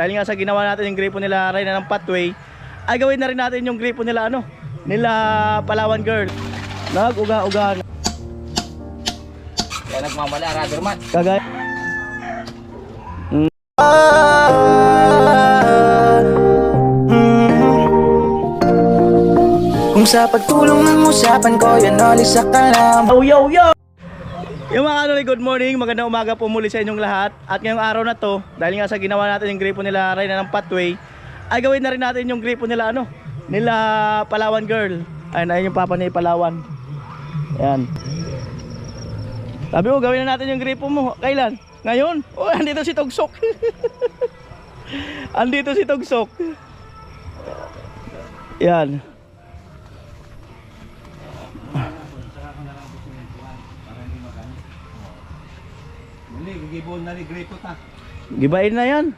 dahil nga sa ginawa natin yung gripo nila Reyna ng pathway, ay gawin na rin natin yung gripo nila nila Palawan Girl. Nag-uga-uga na. Kaya nagmamala, Raderman. Kagaya. Kung sa pagtulong ng usapan ko, yan alis sa kanam. Yo! Yung mga good morning, magandang umaga po muli sa inyong lahat. At ngayong araw na to, dahil nga sa ginawa natin yung gripo nila Reyna ng pathway, ay gawin na rin natin yung gripo nila nila Palawan Girl. Ayun yung papa ni Palawan. Ayan. Sabi mo, gawin na natin yung gripo mo. Kailan? Ngayon? Oh, andito si Tugsok. Andito si Tugsok. Yan. Gigibon na ni gripo ta. Gibain na yan.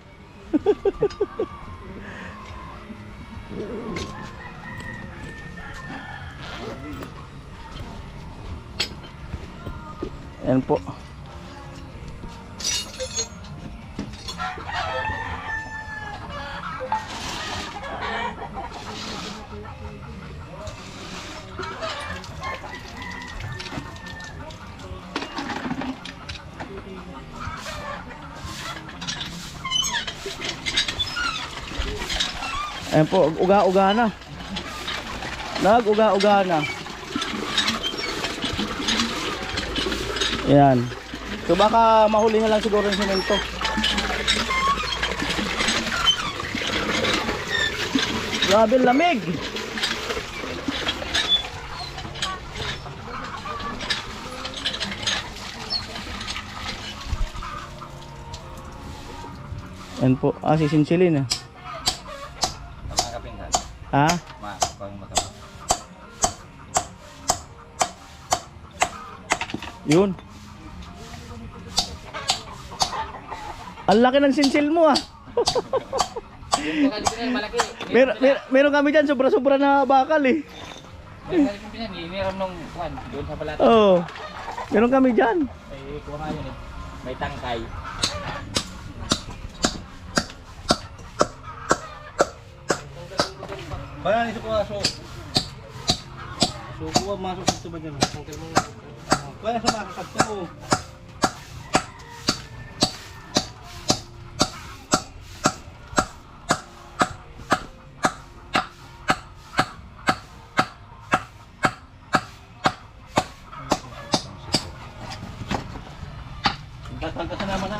Yan po. Ayan po, uga-uga na. Nag-uga-uga na. Ayan. So baka mahuli na lang siguro yung semento. Grabe lamig. Ayan po, sisinsilin Ha? Yun. Ang laki ng sinsil mo Meron kami dyan, sobra-sobra na bakal Meron nung doon sa balatan. Oo. Meron kami dyan. May kuha yun May tangkay. Bayan iso ko aso. So kuha masuk sa tuba dyan. Kaya sa makakad ko. Tatangka sa naman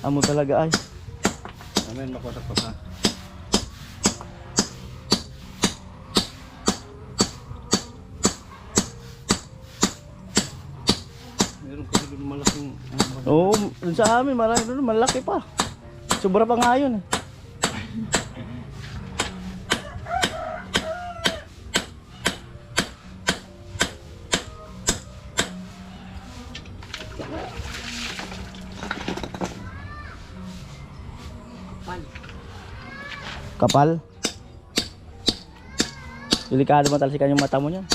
Amo talaga ay. Amen, makosak pa. Meron kasi doon malaking Oo, dun sa amin marami doon malaki pa. Sobra pa nga yun. Kapal. Delikado matalsikan yung mata mo niyan.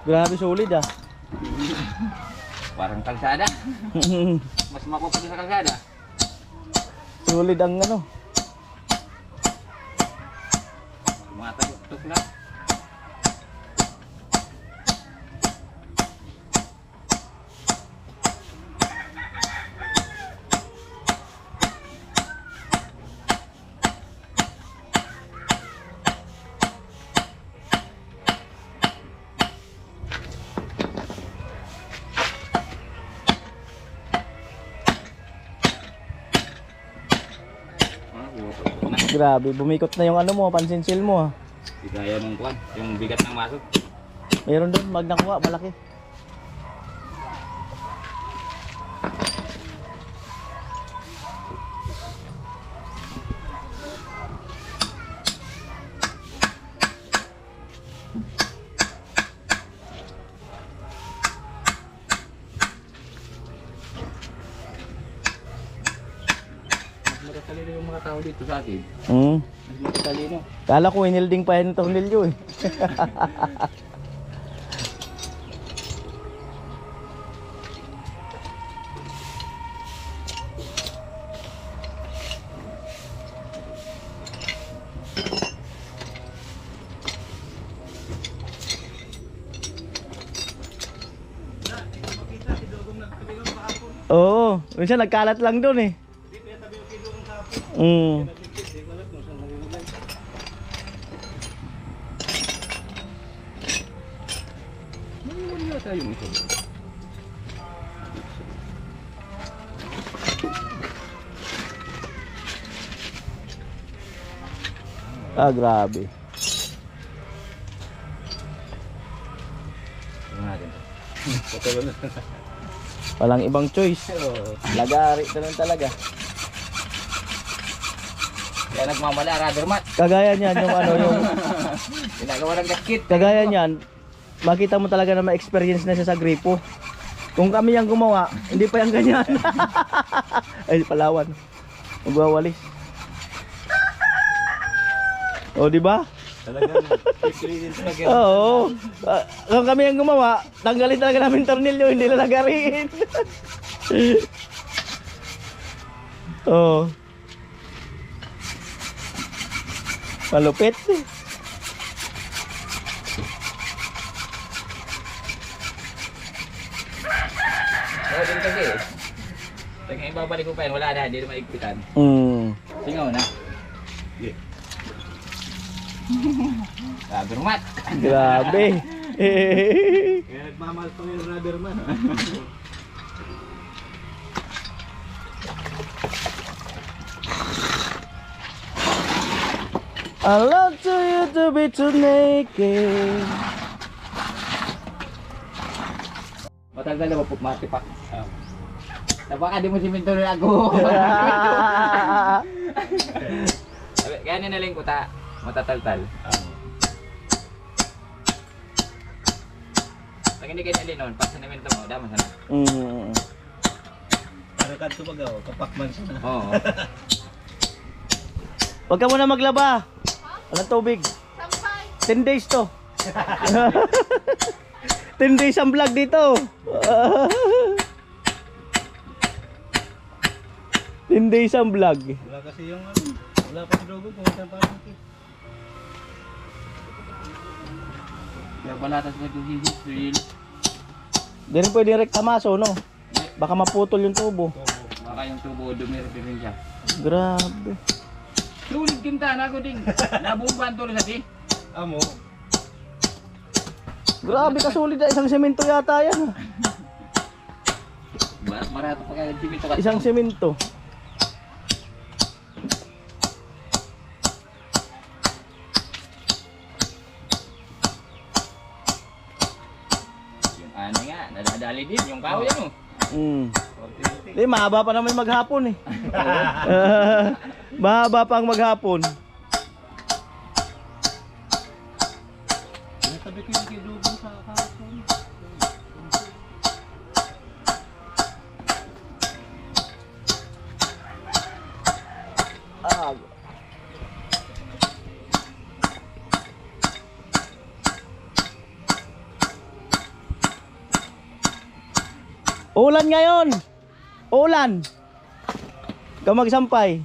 Grabe solid ah. Parang kalsada. Mas mapupunta sa kalsada. Solid ang ano. Mga tayo-tuk lang. Grabe, bumikot na yung ano mo, pansinsil mo ah. Di kaya ng kuwan, yung bigat ng maso. Mayroon doon, magna kuha, malaki. Mas matatalino yung mga tao dito sa atin. Mas matatalino. Kala ko inilding pa yan ng tornilyo eh. Oo, minsan nagkalat lang doon eh. Mm. Wala tayo mo ito. Ah, grabe. Ito natin. Patuloy na. Walang ibang choice. Lagari ito lang talaga. Kaya nagmamala, rubber mat. Kagaya niyan yung ano yung Ginagawa ng gasket. kagaya niyan, makita mo talaga na ma-experience na siya sa gripo. Kung kami yung gumawa, hindi pa yung ganyan. Ay, Palawan. Magwawalis. O, di ba? Talagang pipiliin talaga. Oo. Kung kami yung gumawa, tanggalin talaga namin tornilyo, hindi lalagarin. Oo. Malupit. Oo, din kasi. Teka, ibabalik ko pa yan. Wala na, hindi na maigpitan. Singaw na. Yeah. Rubber mat. Grabe. Kaya nagmamahal pa yung rubber mat. I love to you to be too naked. Matagal na ba po matipak? Baka di mo siminto na ako. Kaya ninaling ko ta. Matataltal. Pag hindi kayo nalinoon, pag sa naminto mo, damas na. Para ka ito pag kapakman siya na. Oo. Huwag ka muna maglaba. Walang tubig. 10 days to. 10 days ang vlog dito. 10 days ang vlog. Wala kasi yung ano, wala pa si Dogo kung saan parang Kaya balatas mo ito hihisil. Di rin pwede rektamaso, no? Baka maputol yung tubo. Baka yung tubo dumiri rin siya. Grabe. Sulit kinta na ako ding. Nabumban to rin sa ti. amo. Grabe ka solid na. Isang semento yata yan. Marato pa kaya simito ka. Isang semento. Yung ano nga, nadadali din yung kahoy ano. Di, mahaba pa naman maghapon eh. Mahaba pa ang maghapon. Natabi ko yung kay Dogo sa kahapon. Ah. Ulan ngayon. Ulan. Ikaw magsampay.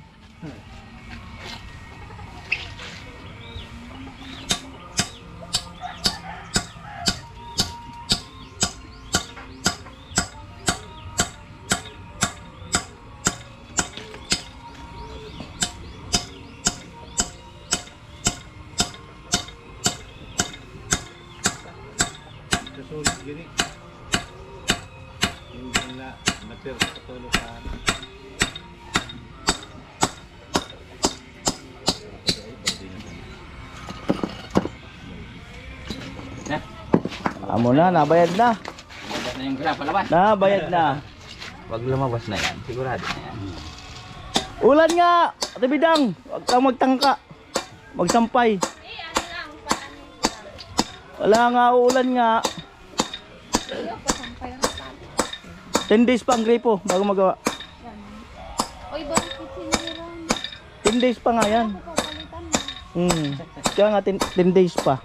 Sulit gini. Hindi na natir katulog ka. Na. Amo na, nabayad na. Labas na yung graph, palabas. Nabayad na. Wag lumabas na yan. Sigurado na yan. Ulan nga. Ate Bidang, huwag kang magtangka. Magsampay. Wala nga, ulan nga. 10 days pa ang gripo bago magawa. Oy, bakit siniran? 10 days pa nga yan. Papalitan mo. Kaya nga 10 days pa.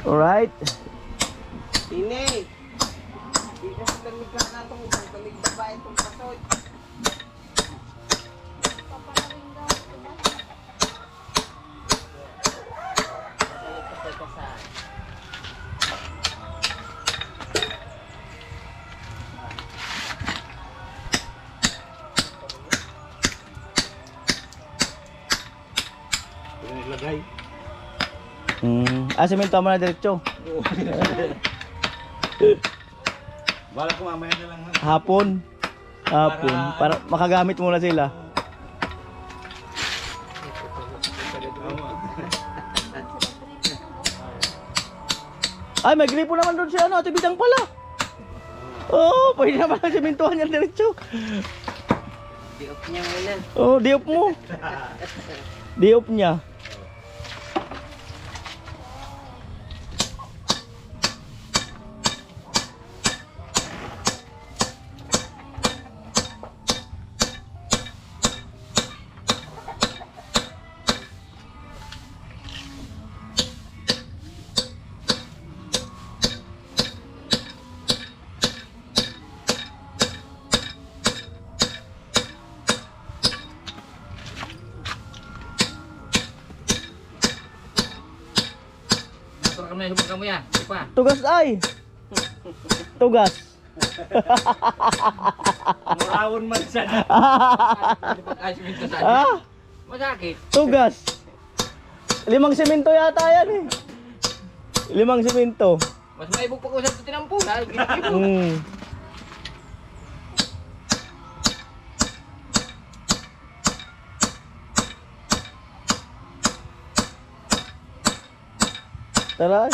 Alright. Ini. Di ka sa lamig ka na itong balik babae itong pasod. Papalawin daw. Diba? Naglagay. Semento mo na diretso. Bala ko mamaya na lang. Hapon. Hapon. Para makagamit muna sila. Ay, may gripo naman doon si Ate Bidang pala. Oo, pwede naman ang sementohan yan diretso. Diop niya muna. Oo, diop mo. Diop niya. Motor kami hubog kamu ya. Di pa. Tugas ay. Tugas. Murawon man sana. Ay, siminto sa Ah, masakit. tugas. 5 semento yata yan eh. 5 semento. Mas maibog pa ko sa tinampunan. Ginagibog. Tara.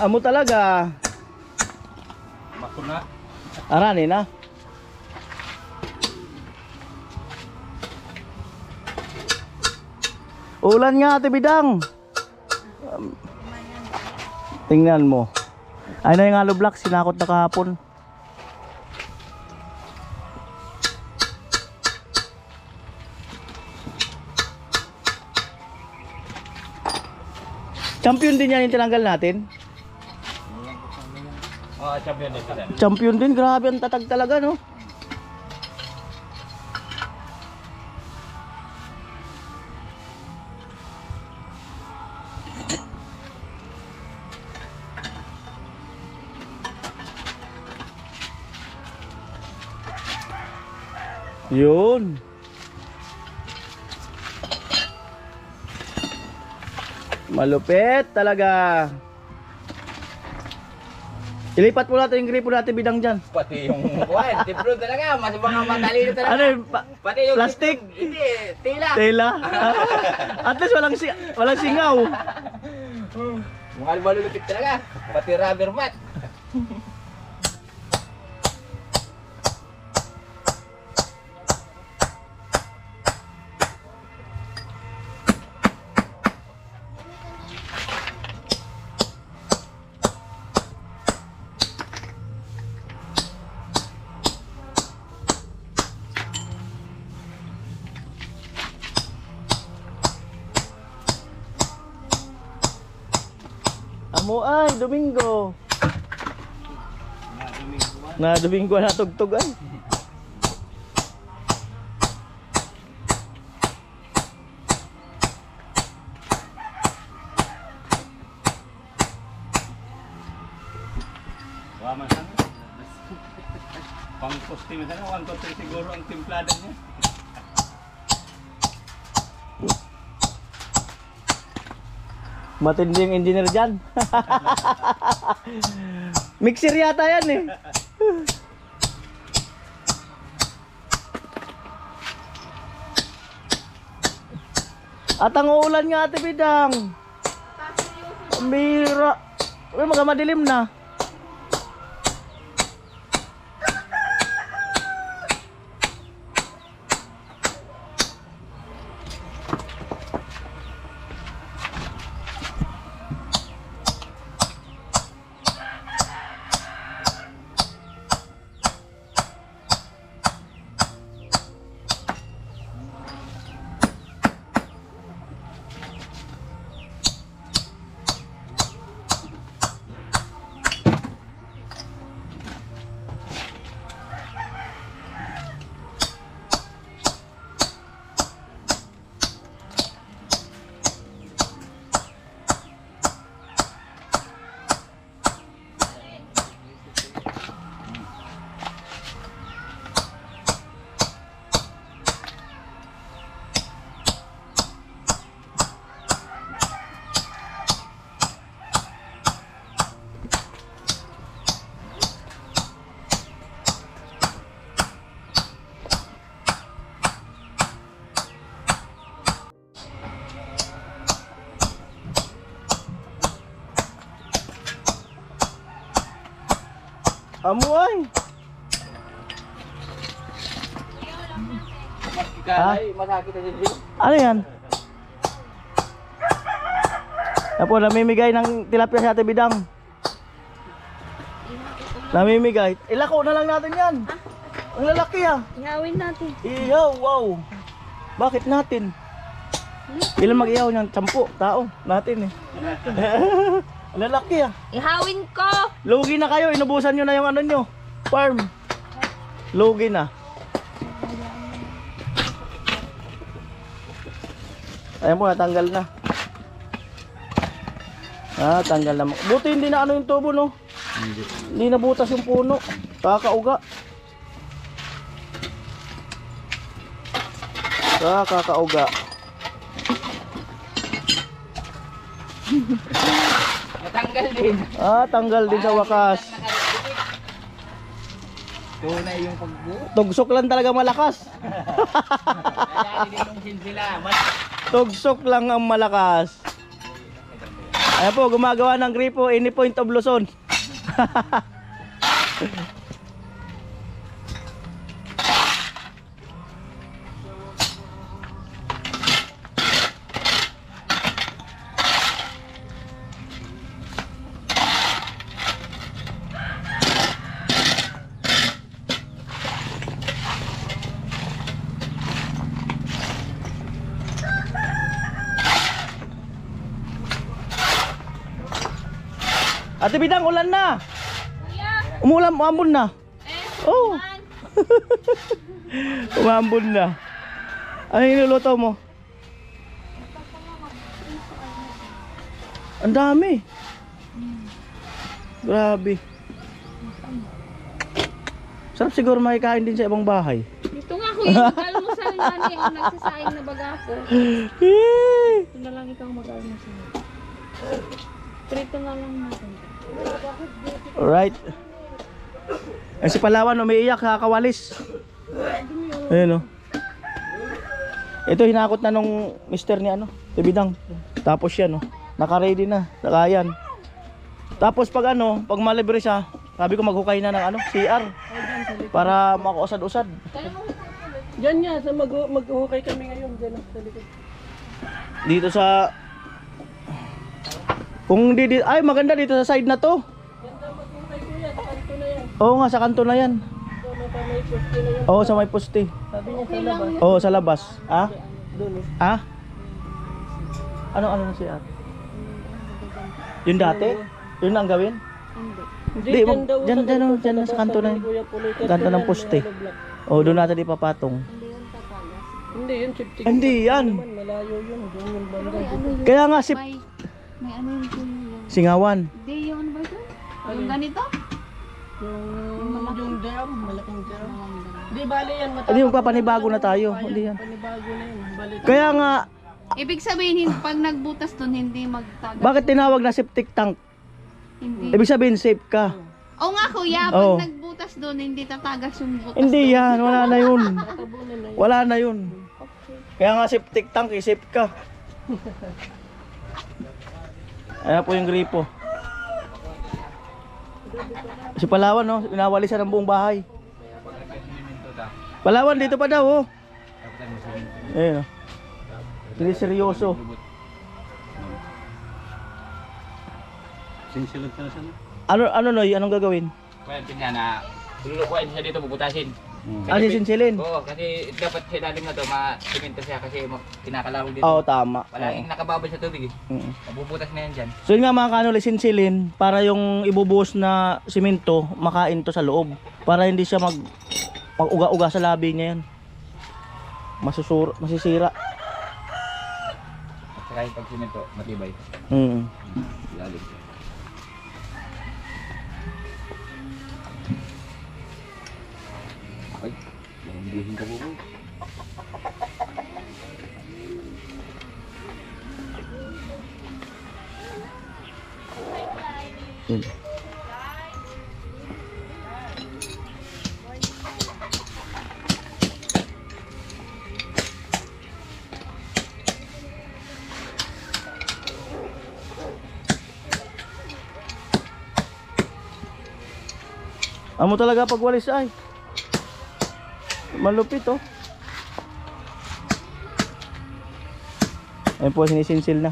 Amo talaga. Makuna. Arani na. Ulan nga Ate Bidang. Tingnan mo. Ay na yung hollow block, sinakot na kahapon. Champion din yan yung tinanggal natin. Oh, champion din sila. Champion din, grabe ang tatag talaga, no? Yun. Malupit talaga. Ilipat mo natin yung gripo natin bidang dyan. Pati yung kuwan, tiplo talaga, mas mga matalino talaga. Ano yun? Pati yung Plastic? Hindi, tila. Tela? At least walang singaw. Mga malulupit talaga, pati rubber mat. Amo ay, Domingo. Na Domingo na tugtog ay. Wama sana. Pang costume sana, 1 to 3 siguro ang timplada niya. Matindi yung engineer dyan. Mixer yata yan eh. At ang uulan nga ate Bidang. Mira. Uy, magamadilim na. Amo ay. Ikalay, masakit na siya. Ano yan? Apo, namimigay ng tilapia sa ate Bidang. Namimigay. Ilako na lang natin yan. Ang lalaki ah. Ihawin natin. Iyaw, wow. Bakit natin? Ilan mag-iyaw niyan? 10 tao natin eh. Ang lalaki ah. Ihawin ko! Lugi na kayo, inubusan nyo na yung ano nyo. Farm. Lugi na. Ayan po, natanggal na. Ah, tanggal na. Buti hindi na ano yung tubo, no? Hindi na butas yung puno. Kakauga. Kakauga. Natanggal din. Ah, tanggal din sa wakas. Tunay yung pagbuo. Tugsok lang talaga malakas. Kaya nililungsin sila. Tugsok lang ang malakas. Ayan po, gumagawa ng gripo, any point of Luzon. Ate Bidang, ulan na. Kuya, Umulan, umambon na. Oh. man. Umambon na. Ano yung niluluto mo? Ang dami. Grabe. Sarap siguro makikain din sa ibang bahay. Ito nga kuya, mag-almusal nga niya. Ang nagsasaing na baga ako. Ito na lang ikaw mag-almusal. Prito na lang natin. Alright. Ay si Palawan umiiyak, kakawalis. Ayun o. Ito hinakot na nung mister ni ano, Tibidang. Tapos yan o, naka-ready na, nakayan. Tapos pag ano, pag malibre siya, sabi ko maghukay na ng ano, CR. Para makausad-usad. Diyan nga, sa mag-uhukay kami ngayon. Diyan sa likod. Dito sa... Kung di, ay maganda dito sa side na to. Ganda mag-uhukay kuya, sa kanto na yan. Oo nga, sa kanto na yan. So, may poste na yan. Oo, sa may poste. Sabi niya sa labas. Oo, sa labas. Ah? Doon eh. Ah? Ano na CR? Yung dati? Yun na ang gawin? Hindi, dyan daw dyan, sa dyan, ganito, dyan, labas, sa kanto na sabi yun. ni Kuya Pulitan, Kanto ng yan, poste. may block. Oo, doon natin ipapatong. Hindi, yun chiptik. Hindi yan. Naman, malayo yun. Doon yung banda. May ano yun? Kaya nga si May ano yun po yun? Singawan. Hindi, yung ano ba ito? Yung ganito? Yung dam, malaking dam. Hindi, bali yan. Hindi, magpapanibago na tayo. Hindi yan. Panibago na yun. Bali. Kaya nga, Ibig sabihin, pag nagbutas doon, hindi magtagas. bakit tinawag na septic tank? Hindi. Ibig sabihin safe ka. Oo nga kuya, Oo. pag nagbutas doon, hindi tatagas yung butas. Hindi yan, wala na yun. Tabunan na yun. Wala na yun. Kaya nga septic tank, safe ka. Ayan po yung gripo. Si Palawan, no? Inawalisan ng buong bahay. Palawan, dito pa daw, oh. Ayun, oh. Hindi seryoso. Sinsilog ka na sana. Ano, Noy? Anong gagawin? Kaya tingnan na, lulukuin siya dito, bubutasin. Ano sinsilin? Oo, kasi dapat sa ilalim na to, ma-simento siya kasi kinakalawag dito. Oo, tama. Palaging nakababad sa tubig eh. Mm. Mabubutas na yan dyan. So yun nga mga kanol, sinsilin para yung ibubuhos na simento makain to sa loob. Para hindi siya mag-uga-uga sa labi niya yan. Masisira. At saka yung pag-simento, matibay. Mm. Ilalim siya. Ay, nandihin ka po. Yun. Amo talaga pagwalis ay. Malupit oh. Ayun po, sinisinsil na.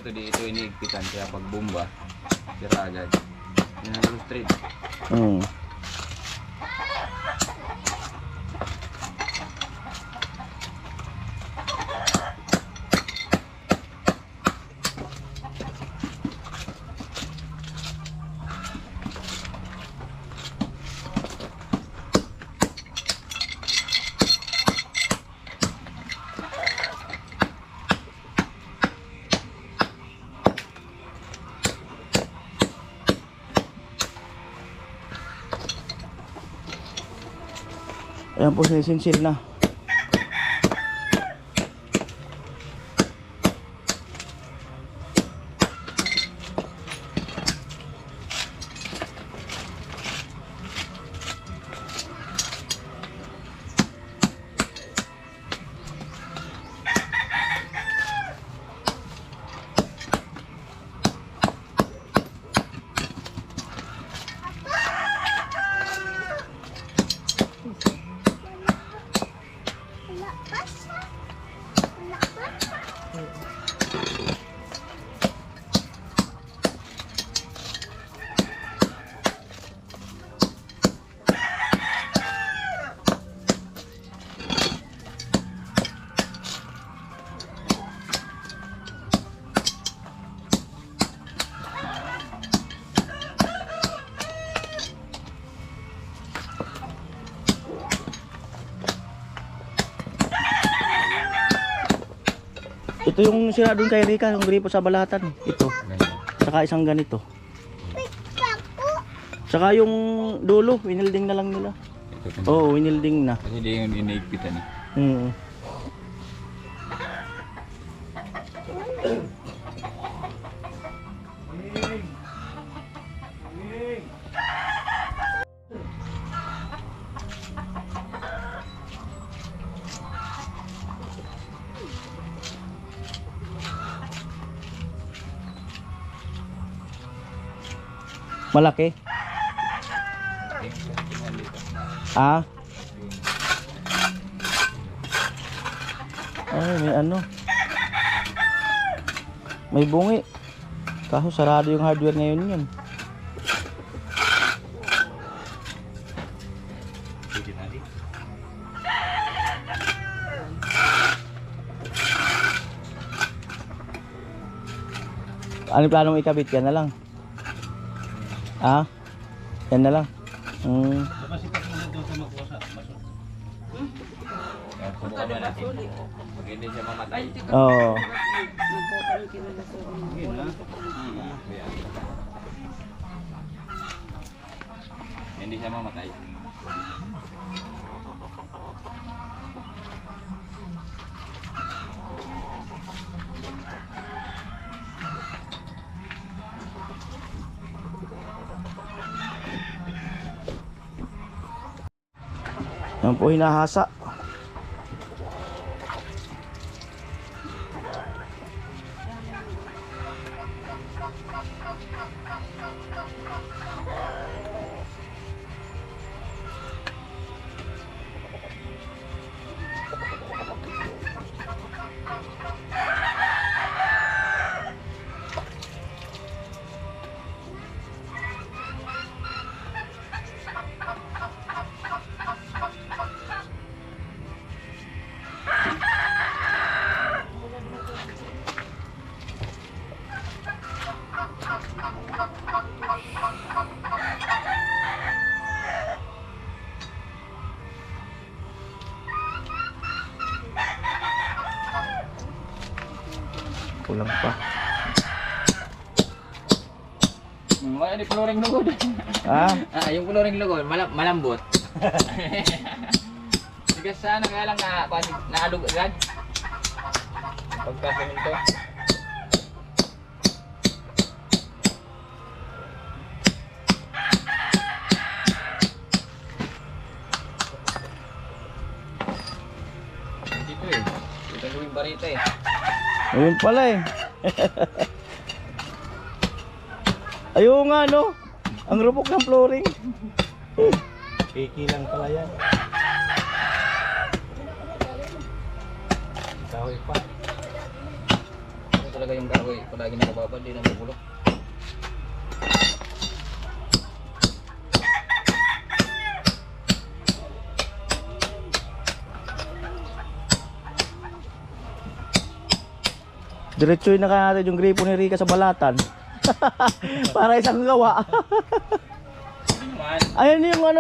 ito, di ito iniigpitan. Kaya pag bomba, tira agad. Yan ang straight. Ayan po, sinisinsil na. Ito yung sira doon kay Rika, yung gripo sa balatan. Ito. Saka isang ganito. Saka yung dulo, winilding na lang nila. Oo, winilding na. Kasi di yung iniigpitan eh. Malaki? Ah? Ay, may ano. May bungi. Kaso sarado yung hardware ngayon yun. Ano yung plano mo ikabit? Yan na lang. Ah? Yan na lang. Napasipat mo na doon sa makuha sa maso. Subukan mo natin. Pag hindi siya mamatay. Oo. Yun na. Hindi siya mamatay. Yan po hinahasa. Kulang pa. Wala ni flooring lugod. Ah? Yung flooring lugod, malambot. Tigas sana kaya lang naalog agad. Pagkasaminto. Dito eh. Dito yung barita eh. Ayun pala eh. Ayun nga no. Ang rupok ng flooring. Piki lang pala yan. Kahoy pa. talaga yung kahoy. Palagi na nababad, di na mabulok. Diretsuhin na kaya natin yung gripo ni Rica sa balatan. Para isang gawa. Hindi naman. Ayun yung ano,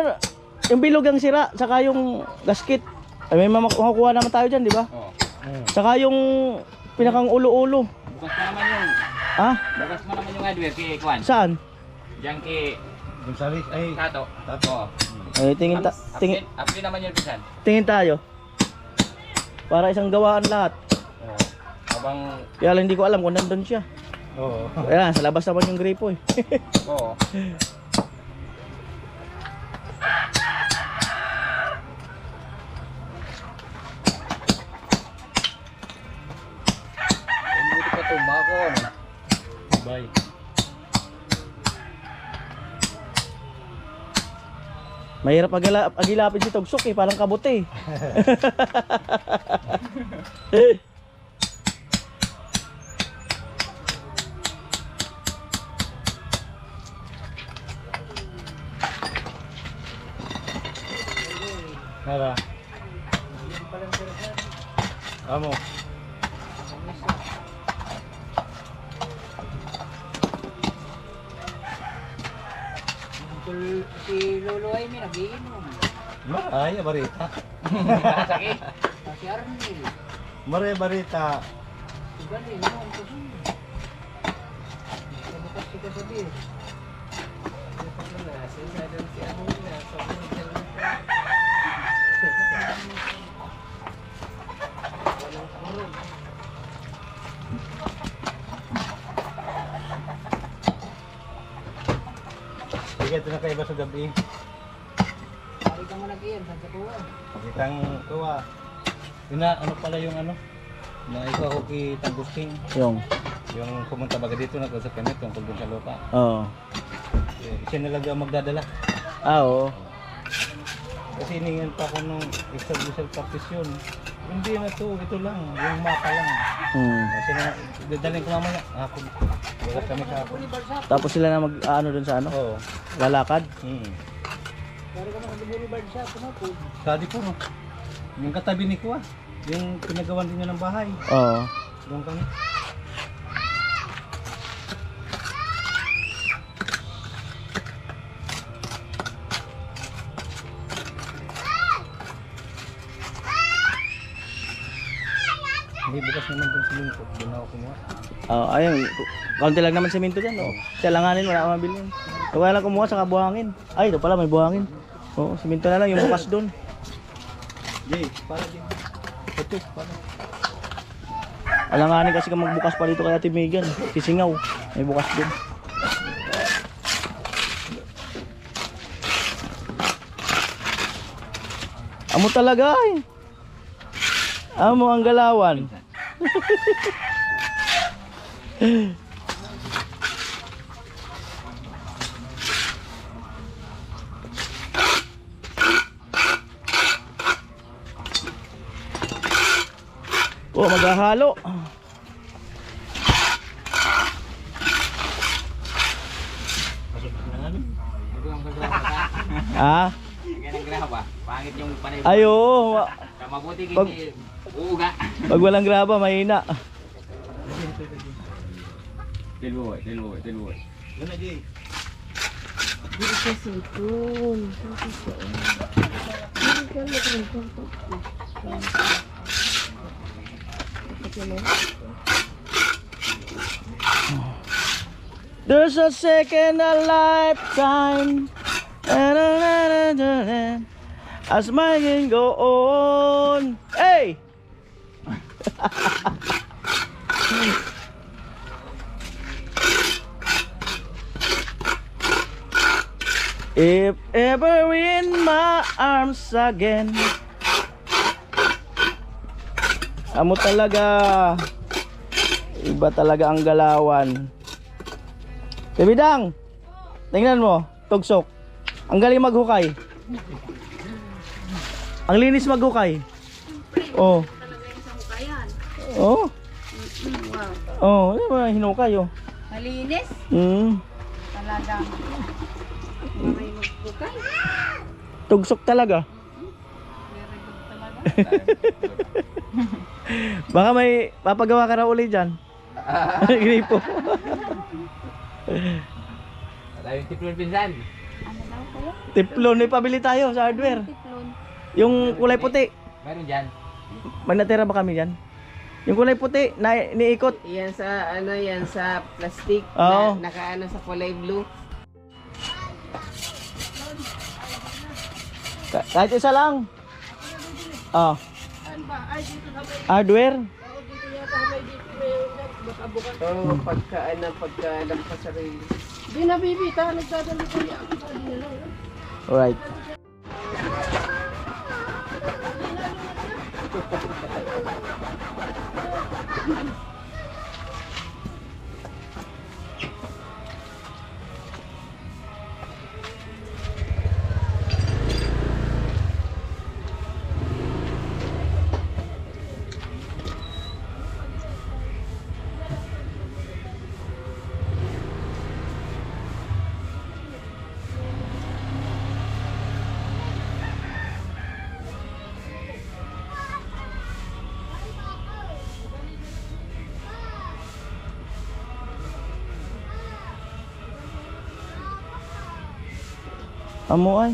yung bilog ang sira, saka yung gasket. Ay, may makukuha naman tayo dyan, di ba? Oo. Saka yung pinakang ulo-ulo. Bukas mo naman yung... Ha? Bukas mo naman yung hardware kay Kwan. Saan? Diyan kay Gonzales, ay, Tato. Oo. Ay, tingin Update naman yung pisan. tingin tayo. Para isang gawaan lahat. Oo. Habang... Kaya lang hindi ko alam kung nandun siya. oo. Ayan, sa labas naman yung gripo eh. Oo. Buti pa tumako, ano? Bye. Mahirap agilapin si Tugsok eh, parang kabote eh. Nara. Amo. Si Lolo ay may nagiinom. Ay, barita. Sakit. Si Arnil. Mare barita. Si Bali, naman ko siya. Nabukas siya sa beer. Si Arnil na, sa mga walang kurong. Sige, ito na kayo ba sa gabi? Ay ka mo nag-iyan, sa kuha. Kitang tuwa. Ina, ano pala yung ano? Na ikaw ako kitang gusting. Yung, Yung pumunta baga dito na ko sa kanya tungkol dun sa lupa. oo. Siya na lang ang magdadala. Oo. Kasi hiningan pa ako nung extrajudicial partition. Hindi na to, ito lang, yung mapa lang. Kasi na, dadalhin ko mamaya. Ako, wala kami kahapon. Tapos sila na ano dun sa ano? Oo. Lalakad. Pero ka nakagaburi bar siya, kumapod. Sadi po no. Yung katabi ni Kuya, yung pinagawan din niya ng bahay. Oo. Doon kami. Hindi, bukas naman doon sa lingkod. Doon ako kumuha. Ayun, kaunti lang naman semento dyan. Oh. Kailanganin, wala akong mabili. Kaya lang kumuha sa buhangin. Ay, ito pala, may buhangin. Oo, semento na lang, yung bukas doon. Jay, para din. Ito, para. Alanganin kasi kung magbukas pa dito kay Ate Megan. Sisingaw, may bukas doon. Amo talaga eh. Amo ang galawan. Oh, maghahalo. Ah? Ganang graba. Pangit yung panay. Ayo, Mabuti Pag- hindi uuga. pag walang graba, mahina. Tilboy. Doon na, Jay. Hindi ka sipon. Hindi ka mag-rentong to. There's a second a lifetime. As my can go on. Hey! If ever in my arms again. Amo talaga. Iba talaga ang galawan. Bibidang, tingnan mo, tugsok. Ang galing maghukay. Ang linis maghukay. Oh. Talaga yung sa hukayan. Oh. Wow. Oh, ano ba hinukay oh. Malinis. Talagang. Maray magbukay. Tugsok talaga. Very good talaga. Baka may papagawa ka na uli dyan. Gripo. Wala yung tiplon pinsan. Ano daw kaya? Tiplon, may pabili tayo sa hardware. Tiplon. Yung kulay puti. Meron dyan. Magnatira ba kami dyan? Yung kulay puti na niikot. Yan sa ano yan sa plastic Oo. na nakaano sa kulay blue. Kahit isa lang. Oh. Hardware. Oo, pagka lampas sa rail. Alright. Amo ay.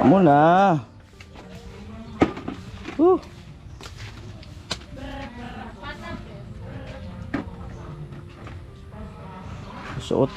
Muna. Suot.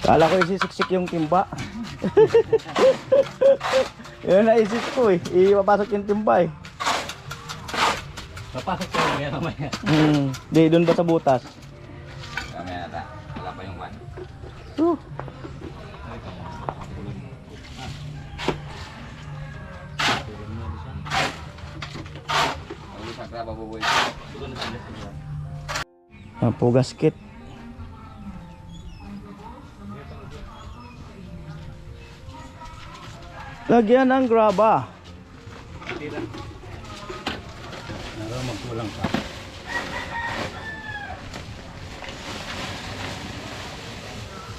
Kala ko isisiksik yung timba. Yun naisip ko eh. Ipapasok yung timba eh. Napasok ko yan mamaya. Di, doon ba sa butas? Mamaya nata. Wala pa yung 1. Ang isa ka babuboy. Ang po gasket. Lagyan ng graba. Naro magkulang pa.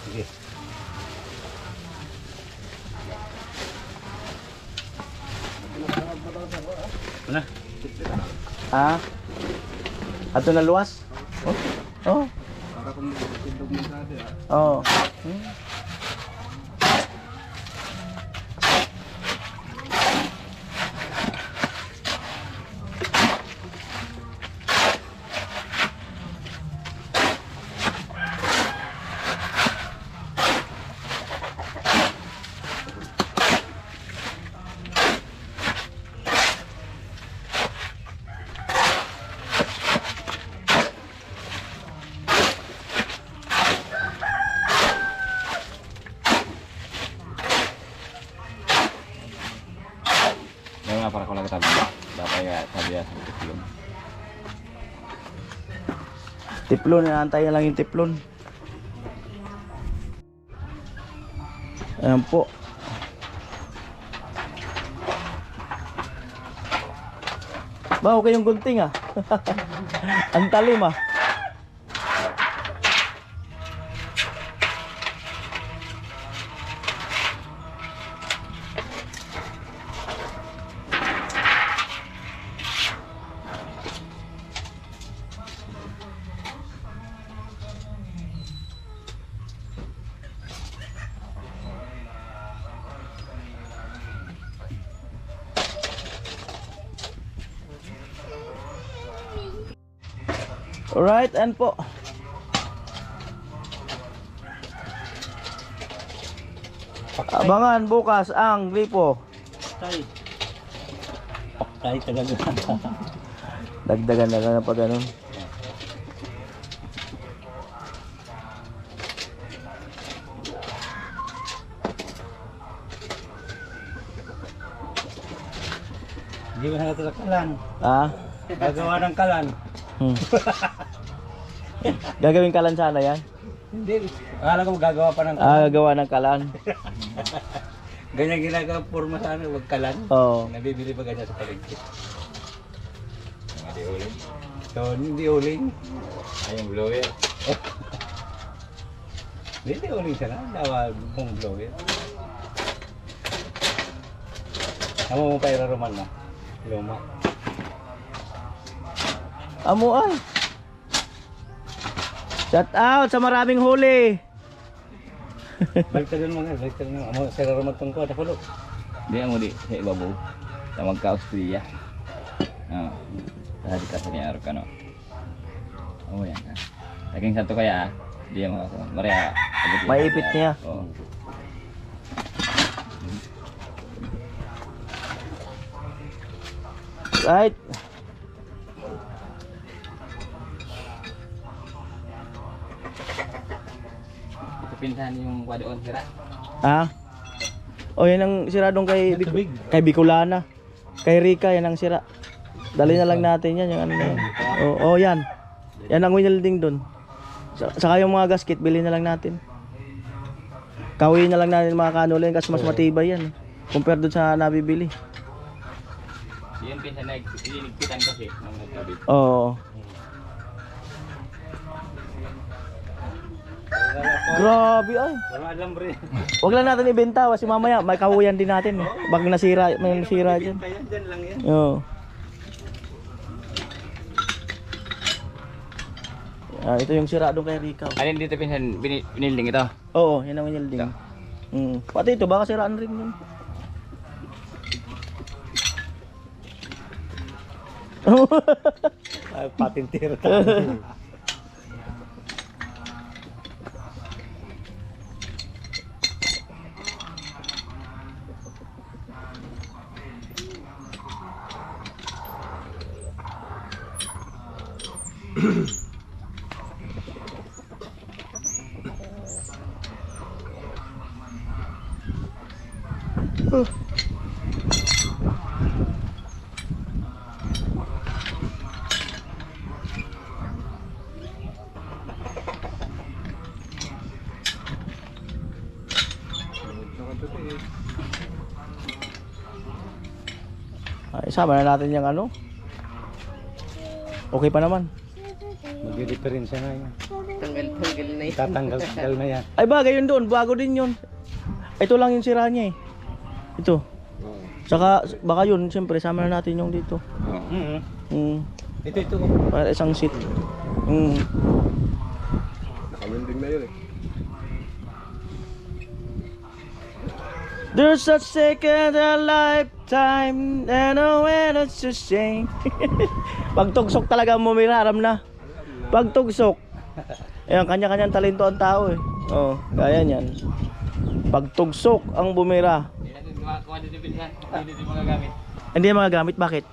Sige. Ano? Ah? Ato na luwas? Oh. Para kung tindog mo sabi Oh. Yung para ko lang katabi. Dapat ya sabi ya sa tiplon. Tiplon, inaantay na lang yung tiplon. Ayan po. Ba, okay yung gunting ah. Ang talim ah. Alright, and po. Abangan bukas ang gripo. Paktay. Paktay talaga. Dagdagan na lang na pag ganun. Hindi mo na sa kalan. Ah? Gagawa ng kalan. Gagawin kalan sana yan? Hindi. Akala ko gagawa pa ng kalan. Ah, gagawa ng kalan. Ganyan ginagawa forma sana, wag kalan. Oo. Nabibili pa ganyan sa palengke. Mga di uling. So, hindi uling. Ay yung blower. Hindi uling siya na. Dawa kong blower. Amo mo pa iraruman na. Luma. Amuan. Shout out sa maraming huli. Balik mo nga. Balik mo. Amo sa iraruman tong ko. Nakulo. Di mo di sa ibabaw. Sa magka-Austria. Ah. Tadi kasi ni Arka no. Oh yan. Laging santo kaya. Di mo ako. Maria. Maipit niya. Oh. Right. Ito pinsan yung wadoon sira. Ah? O yan ang sira doon kay Tubig. kay Bicolana. Kay Rica yan ang sira. Dali na lang natin yan yung ano na yan. Oh, yan. Yan ang winilding doon. Saka yung mga gasket bilhin na lang natin. Kawin na lang natin mga kanula kasi mas matibay yan. Compare doon sa nabibili. Yan pinsan na ilinigpitan kasi ng nagkabit. Oo. Grabe ay. Wala alam rin. Huwag lang natin ibenta kasi mamaya may kahuyan din natin. Bag nasira, may nasira dyan. Kaya dyan lang yan. Oo. Ah, ito yung sira doon kay Rica. Alin dito pinsan binilding ito? Oo, yan ang winilding. Pati ito baka siraan rin yun. Patintero. Isama na natin yung ano. Okay pa naman. Magdi-diferensya na yan. Tanggal-tanggal na yun. Tatanggal-tanggal na yan. Ay bagay yun doon, bago din yun. Ito lang yung sira niya eh. Ito. Saka baka yun, siyempre sama na natin yung dito. Ito. Para isang seat. Nakawinding na yun eh. There's a second a lifetime and when it's a shame. Pagtugsok talaga mo may aram na. Pagtugsok. Ayan, kanya-kanyang talento ang tao eh. Oh, kaya niyan. Pagtugsok ang bumira. Hindi natin makakuha dito bilhan. Hindi natin magagamit. Hindi mga gamit, bakit?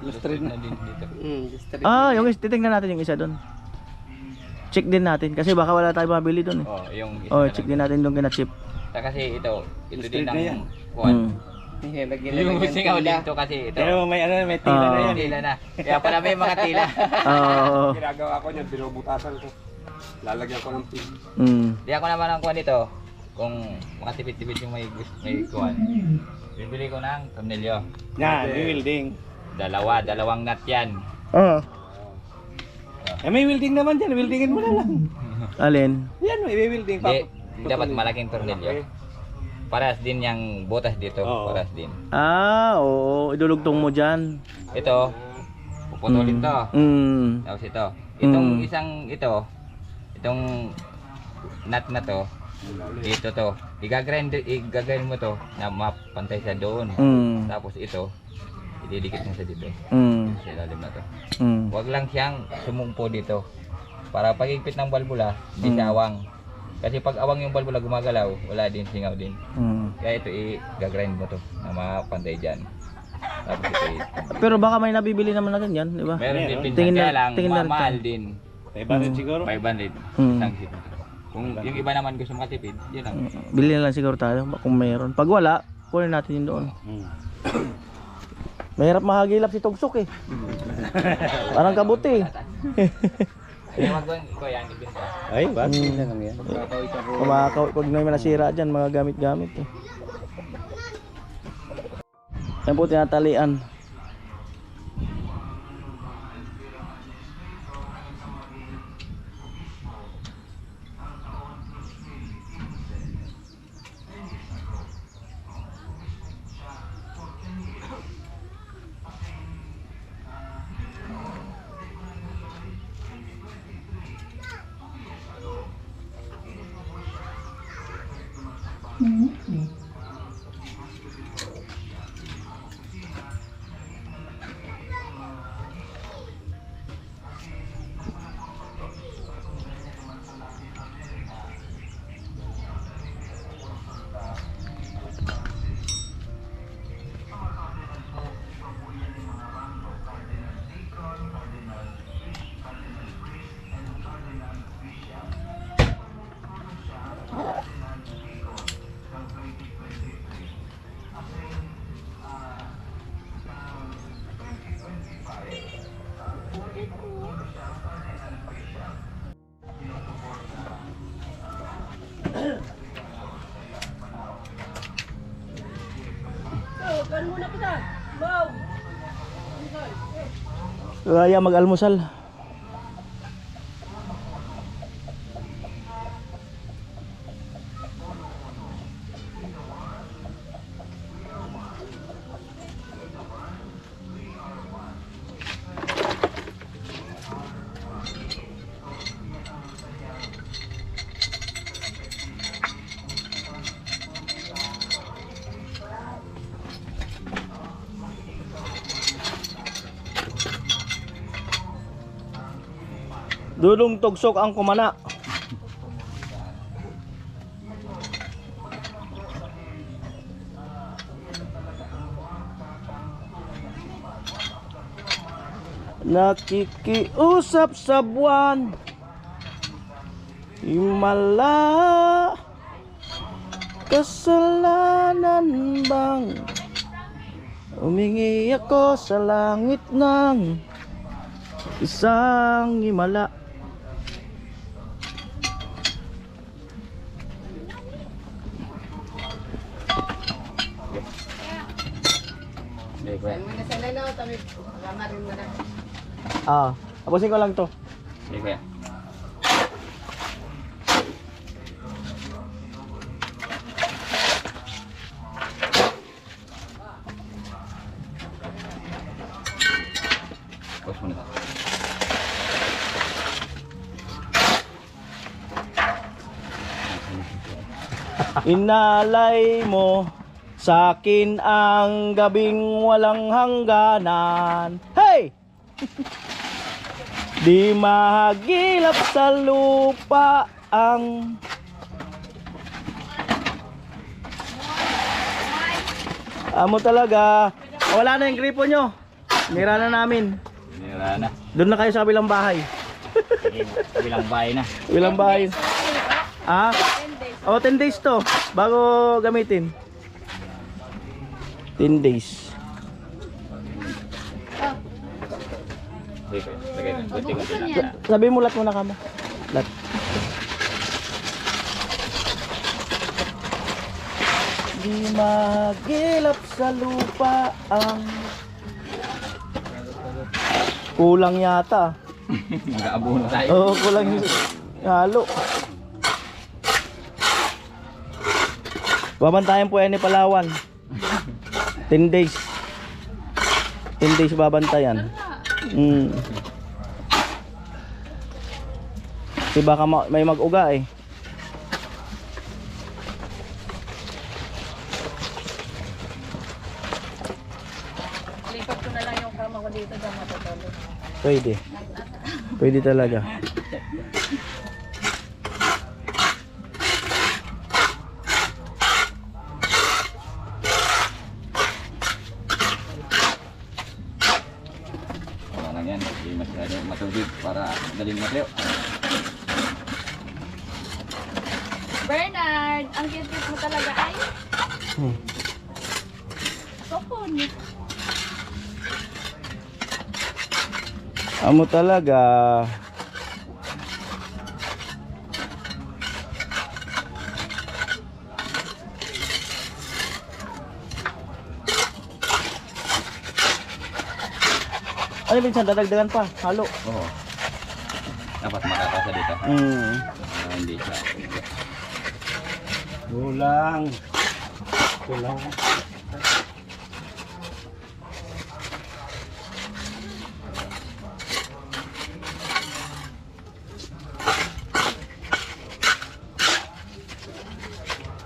Lustrin na din dito. Just Yung titingnan natin yung isa doon. Check din natin kasi baka wala tayong mabili doon eh. Oh, yung isa Oh, na check lang. din natin doon kina chip. Kasi ito din na yan. ang kuwan. Yung singaw dito kasi ito. Pero may tila na yan. Tila na. Kaya pala may mga tila. Oo. Ginagawa ko niyan, binubutasan ko. Lalagyan ko ng pin. Di ako naman ang kuwan dito. Kung makatipid-tipid yung may kuwan. Bibili ko ng tornilyo. Yan, may welding. Dalawang nut yan. Oo. May welding naman dyan, weldingin mo na lang. Alin? Yan, may welding pa. Hindi, dapat malaking tornilyo. Paras din yung butas dito. Oo. Paras din. Oo. Idulugtong mo dyan. Ito, puputulin to. Tapos ito. Itong isang itong nut na to, dito to. Igagrind mo to na mapantay sa doon. Tapos ito, ididikit mo sa dito. Sa ilalim na to. Huwag lang siyang sumumpo dito. Para pag-igpit ng balbula, di siya awang. Kasi pag awang yung balbula gumagalaw, wala din, singaw din. Kaya ito i-grind mo to na mapantay dyan. Tapos ito Pero baka may nabibili naman na ganyan, di ba? meron din Tingin pinsan, na- kaya lang tingin na rin mahal tayo. din. 500 siguro. 500 Hmm. isang seat. Kung yung iba naman gusto makatipid, yun lang. Bili na lang siguro tayo kung mayroon. Pag wala, kunin natin yun doon. Mahirap mahagilap si Tugsok eh. Parang kabuti eh. Kaya wag ko yan ibenta. Ay, wag. Hindi lang yan. Kumakawit pag may nasira dyan, mga gamit-gamit eh. Yan po tinatalian. Kaya mag-almusal. Dulong Tugsok ang kumana. nakikiusap sa buwan. Himala, kasalanan bang humingi ako sa langit ng isang himala? Hindi kuya. Ano na sa lalaw, tabi, kama rin mo na. Tapusin ko lang to. Hindi kuya. Pause mo na. Inalay mo sa akin ang gabing walang hangganan. Hey! Di mahagilap sa lupa ang amo talaga. Wala na yung gripo nyo. Mira na namin. Nira na. Doon na kayo sa kabilang bahay. Bilang bahay na. Kabilang bahay. Ah? 10 days to. Bago gamitin. 10 days. Hindi kuya. Lagay na. Kunti-kunti lang. Sabi mo lat muna ka mo. Lat. Di magilap sa lupa ang kulang yata. Mag-aabuno tayo. Oo, kulang yung halo. Babantayan po yan ni Palawan. 10 days. 10 days babantayan. Kasi baka may mag-uga eh. Lipat ko na lang yung kama ko dito sa matutulog. Pwede. Pwede talaga. Wala lang yan. Hindi masyadong matubig para daling matayo. Bernard, ang cute-cute mo talaga ay. Sopon. Amo talaga. Ano minsan dadagdagan pa? Halo. Oo. Dapat makakasa dito. Hindi siya. Kulang. Kulang.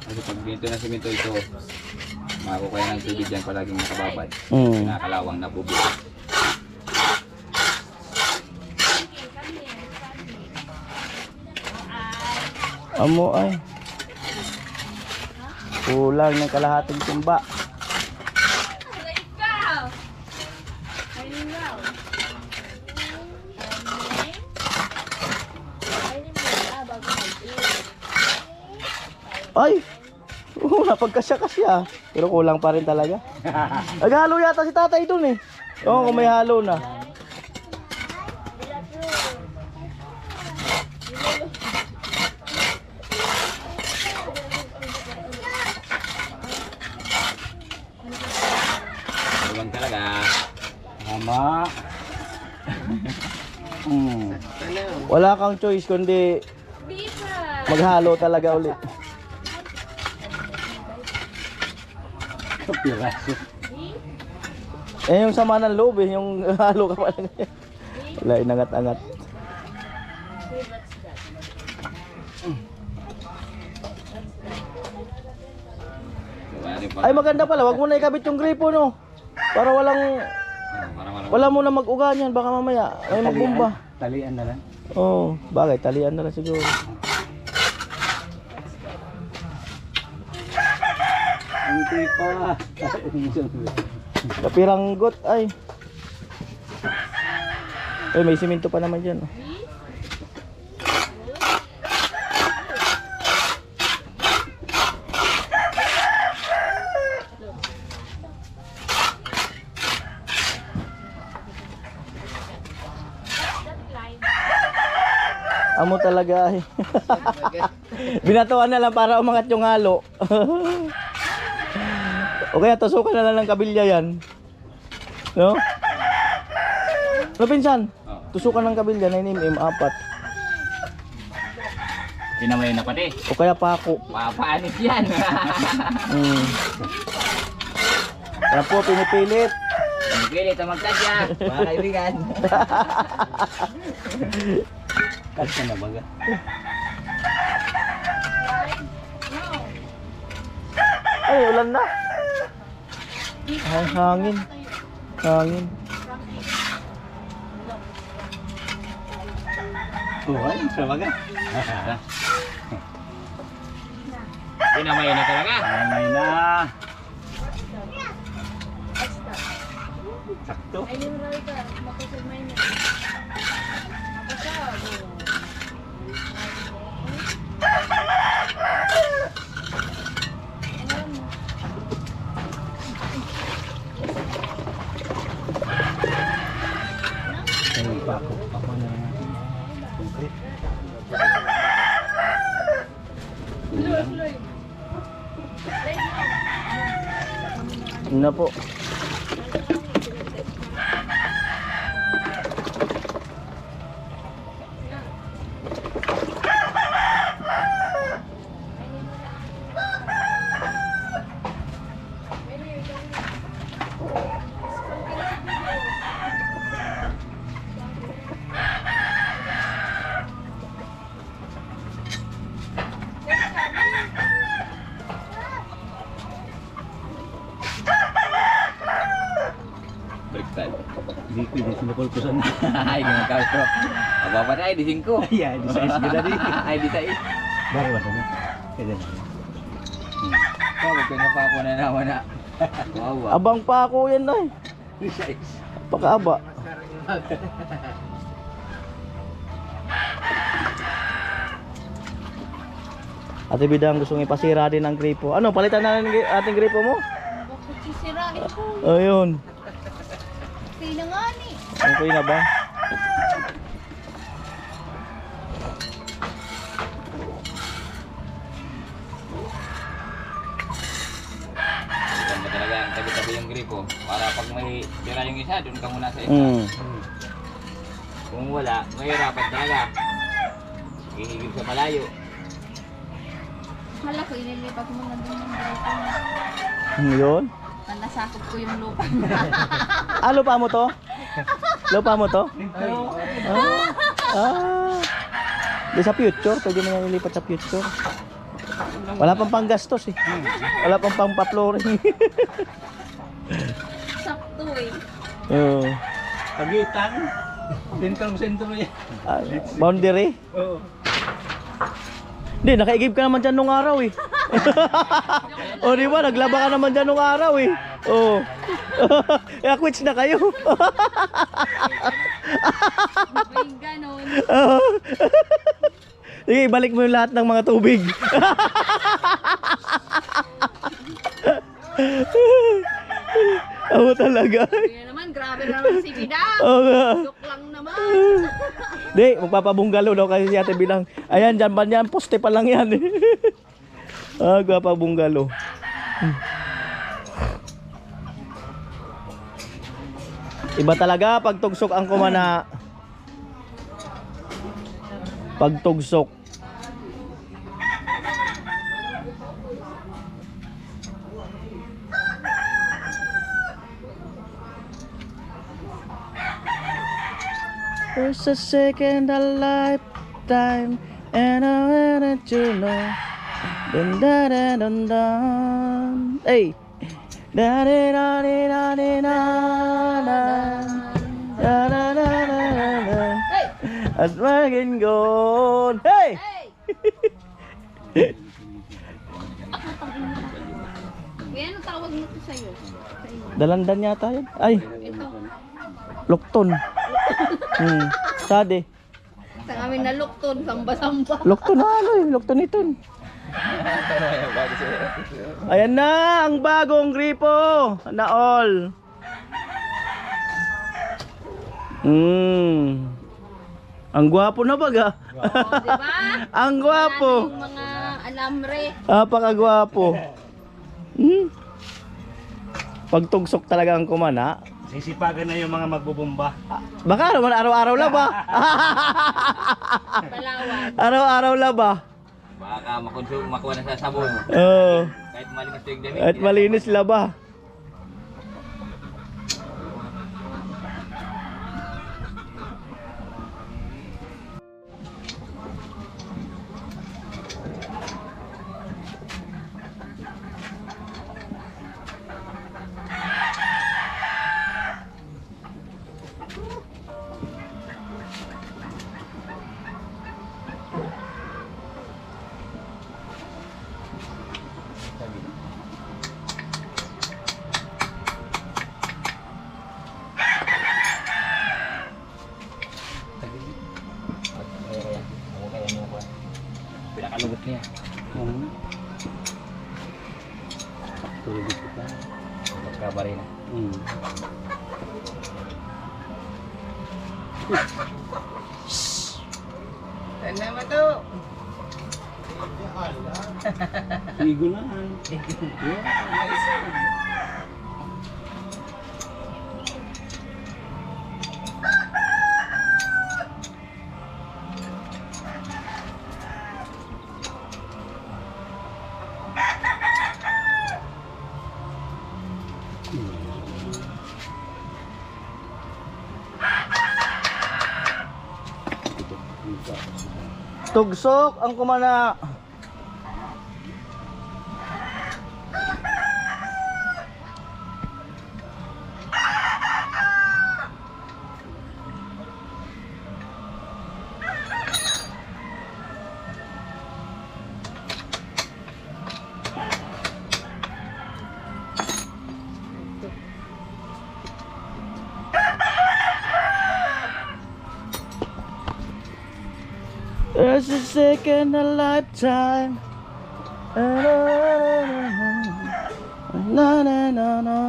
Kasi pag dito na simento ito, makakuha ng tubig dyan palaging nakababay. Mm. Nakakalawang na bubig. Amo ay. Kulang ng kalahating tumba. Ikaw! Ay, ikaw. Ay! Napagkasya-kasya. Pero kulang pa rin talaga. Naghalo yata si tatay dun eh. Oo, kung may halo na. Kulang talaga. Tama. Wala kang choice kundi Pizza! maghalo talaga ulit. Piraso. Eh yung sama ng loob eh, yung halo ka pa lang. Wala, inangat-angat. Ay maganda pala, wag mo na ikabit yung gripo no. Para wala mo na mag-uga niyan, baka mamaya may magbomba. Talian na lang. Oo, bagay, talian na lang siguro. Hindi pa. Kapiranggot ay. Ay, may simento pa naman dyan. Oh. Amo talaga eh. Binatuan na lang para umangat yung halo. O kaya tusukan na lang ng kabilya yan. No? Ano pinsan? Tusukan ng kabilya na inimim, 4. Pinamay na pati. O kaya pako. Papaanit yan. Yan po, pinipilit. Ang pilit ang magkasya. Mga kaibigan. Kasi na baga. Ay, ulan na. Ay, hangin. Hangin. Tuhan, sa baga. Pinamay na talaga. Mamay na. Sakto. Ayun raw ka, makusulmay na. Ayun pa ako. Ako na concrete. Yun na po. Baliktad. Hindi ko hindi sinapulpusan na. Ay, di magkausto. Ababa na ay, di 5. Iya, di size ganda di. Ay, di 6. Baru ba sana? Kaya na. Kaya pinapa ko na naman na. Wow. Abang pa ako yan na eh. Di size. Pakaaba. Ate Bidang gustong ipasira din ang gripo. Ano, palitan na lang ating gripo mo? Bakit sisirain ko? Ayun. Sino nga ni? Okay na ba? Ganda talaga ang tabi-tabi yung gripo. Para pag may tira yung isa, doon ka muna sa isa. Mm. Kung wala, mahirapan talaga. Hihigil sa malayo. Hala ko, inilipat mo na doon ng break. Yun. Panasakop ko yung lupa. Ah, lupa mo to? Lupa mo to? Di sa future, pwede mo yan ilipat sa future. Wala pang panggastos eh. Wala pang pang-flooring. Sakto eh. Oo. Pagitan. Sentro yan. Boundary? Oo. Hindi, nakaigib ka naman dyan nung araw eh. O di ba, naglaba ka naman dyan nung araw eh. Oo. Kaya quits na kayo. May ganon. Sige, ibalik mo yung lahat ng mga tubig. Ako talaga. Kaya naman, grabe naman si Bidang. Oo nga. Joke lang naman. Di, magpapabunggalo daw kasi si Ate Bilang. Ayan, dyan ba yan? Poste pa lang yan. Magpapabunggalo. Iba talaga pag tugsok ang kumana. Pag tugsok. There's a second, a lifetime, and I wanted to know. Dun da da dun dun. Hey, da da da da da da da da da da da da. At maging gone. Hey! Kaya ano tawag mo to sa'yo? Sa inyo. Dalandan yata yun. Ay, Ito. Lokton. Sade. Sa amin na lukton, samba-samba. Lukton na ano eh, lukton iton. Ayan na ang bagong gripo na all. Ang gwapo na baga. Oh, di ba? Ang gwapo. Yung mga alambre. Napakagwapo. Pagtugsok talaga ang kumana. Sisipagan na yung mga magbubumba. Baka naman araw-araw laba. Palawan. Araw-araw laba. Baka makuha na sa sabon. Oo. Kahit malinis yung damit. At malinis laba. Pinakalubot niya. Tulog ito pa. Magkabari na. Salamat to. Ligo na. Tugsok ang kumana. There's a second a lifetime. Na na na na.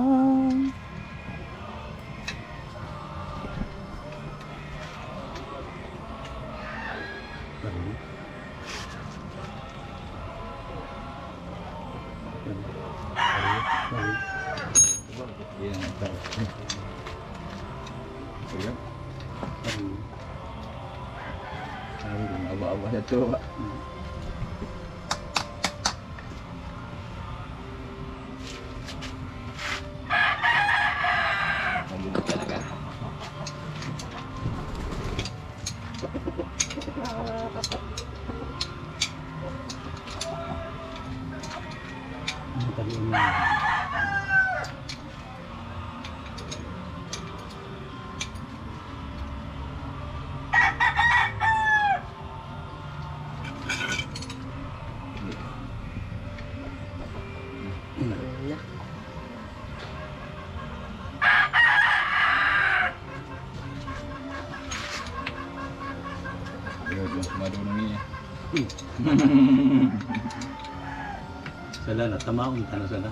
Aba-aba na to. Mabuti talaga. Madunong niya. Sala na, tamaon ka na sana.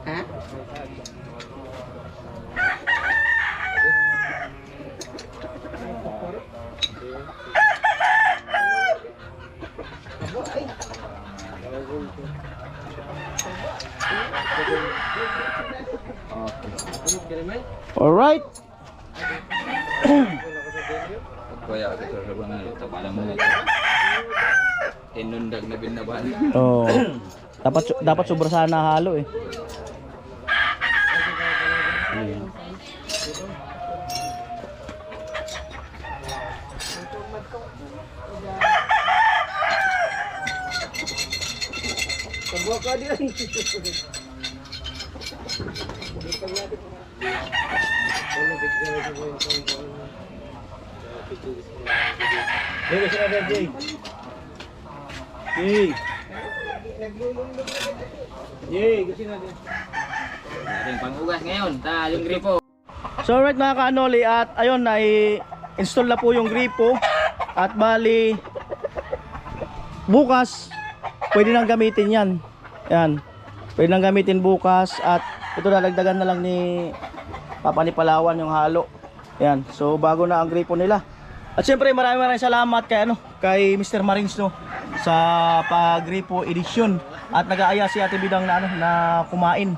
Ha? Alright. Kaya ito sa mga ito pala mo ito. Inundag na binaban. Oo. Dapat sobra sana halo eh. Ayan. Kabuha ka din. Jay, kasi na Jay. Jay. Jay, kasi na Ating pangugas ngayon, yung gripo. So alright mga kaanoli, at ayun na install na po yung gripo. At bali bukas pwede nang gamitin yan. Yan. Pwede nang gamitin bukas. At ito dadagdagan na lang ni Papanipalawan yung halo. Yan. So bago na ang gripo nila. At syempre maraming salamat kay Mr. Marins sa pag-gripo edition. At nag-aaya si Ate Bidang na kumain.